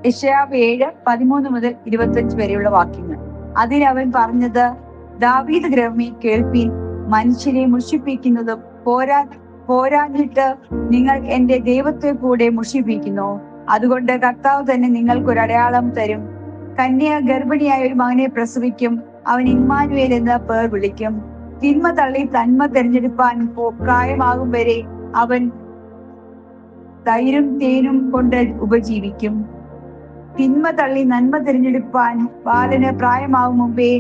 യെശയ്യാവ് 7:13-25 വരെയുള്ള വാക്യങ്ങൾ. അതിനവൻ പറഞ്ഞത്, ദാവീദ് ഗൃഹമേ കേൾപ്പീൻ, മനുഷ്യരെ മുഷിപ്പിക്കുന്നതും പോരാഞ്ഞിട്ട് നിങ്ങൾ എന്റെ ദൈവത്തെ കൂടെ മുഷിപ്പിക്കുന്നു. അതുകൊണ്ട് കർത്താവ് തന്നെ നിങ്ങൾക്കൊരു അടയാളം തരും. കന്യ ഗർഭിണിയായ ഒരു മകനെ പ്രസവിക്കും, അവൻ ഇമ്മാനുവേൽ എന്ന് പേർ വിളിക്കും. തിന്മ തള്ളി നന്മ തിരഞ്ഞെടുപ്പാൻ പ്രായമാകും വരെ അവൻ തൈരും തേനും കൊണ്ട് ഉപജീവിക്കും. തിന്മ തള്ളി നന്മ തിരഞ്ഞെടുപ്പാൻ ബാലന് പ്രായമാകും മുമ്പേ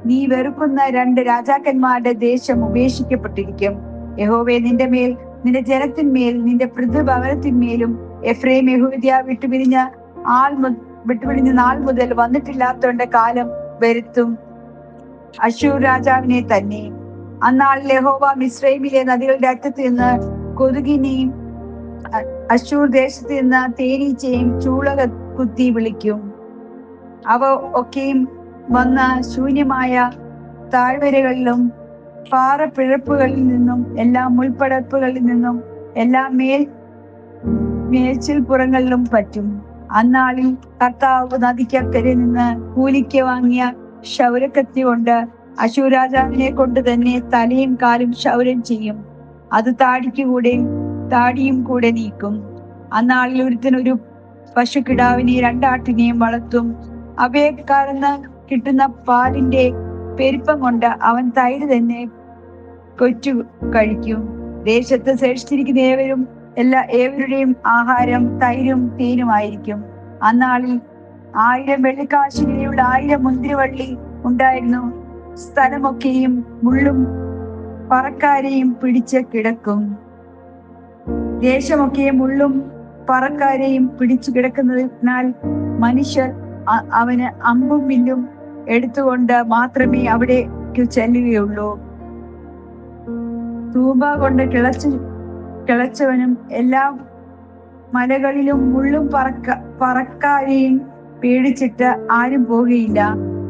നീ വെറുക്കുന്ന 2 രാജാക്കന്മാരുടെ ദേശം ഉപേക്ഷിക്കപ്പെട്ടിരിക്കും. യഹോവേ, നിന്റെ മേൽ, നിന്റെ ജനത്തിന്മേൽ, നിന്റെ പൃഥുഭവനത്തിന്മേലും എഫ്രൈം യെഹൂദ്യ വിട്ടുപിരിഞ്ഞ നാൾ മുതൽ വന്നിട്ടില്ലാത്തവന്റെ കാലം വരുത്തും അശ്ശൂർ രാജാവിനെ തന്നെ. അന്നാളിൽ യഹോവ മിസ്രൈമിലെ നദികളുടെ അറ്റത്ത് നിന്ന് കൊതുകിനെയും അശ്ശൂർ ദേശത്ത് നിന്ന് തേനീച്ചയും ചൂള കുത്തി വിളിക്കും. അവ ഒക്കെയും വന്ന ശൂന്യമായ താഴ്വരകളിലും പാറപ്പിഴപ്പുകളിൽ നിന്നും എല്ലാ മുൾപ്പടപ്പുകളിൽ നിന്നും എല്ലാ മേച്ചിൽപ്പുറങ്ങളിലും പറ്റും. അന്നാളിൽ കർത്താവ് നദിക്കക്കരെ നിന്ന് കൂലിക്ക് വാങ്ങിയ ക്ഷൗരക്കത്തി കൊണ്ട് അശ്ശൂർ രാജാവിനെ കൊണ്ട് തന്നെ തലയും കാലും ക്ഷൗരം ചെയ്യും. അത് താടിയും കൂടെ നീക്കും. അന്നാളിൽ ഒരുത്തനൊരു പശുക്കിടാവിനെ 2 ആട്ടിനെയും വളർത്തും. അവയെ കറന്ന് കിട്ടുന്ന പാലിന്റെ പെരുപ്പം കൊണ്ട് അവൻ തൈര് തന്നെ കൊച്ചു കഴിക്കും. ദേശത്ത് ശേഷിച്ചിരിക്കുന്ന ഏവരുടെയും ആഹാരം തൈരും തേനുമായിരിക്കും. അന്നാളിൽ 1000 വെള്ളിക്കാശ് വിലയുള്ള 1000 മുന്തിരിവള്ളി ഉണ്ടായിരുന്നു. സ്ഥലമൊക്കെയും മുള്ളും പറക്കാരെയും പിടിച്ച് കിടക്കും. ദേശമൊക്കെയും മുള്ളും പറക്കാരെയും പിടിച്ചു കിടക്കുന്നതിനാൽ മനുഷ്യർ അവന് അമ്പും വില്ലും എടുത്തുകൊണ്ട് മാത്രമേ അവിടേക്ക് ചെല്ലുകയുള്ളൂ. തൂമ്പ കൊണ്ട് കിളച്ചവനും എല്ലാ മലകളിലും മുള്ളും പറക്കാരെയും പേടിച്ചിട്ട് ആരും പോകുകയില്ല.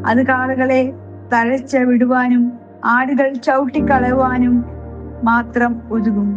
അത് കാളുകളെ തഴച്ച് വിടുവാനും ആടുകൾ ചവിട്ടിക്കളയുവാനും മാത്രം ഒതുങ്ങും.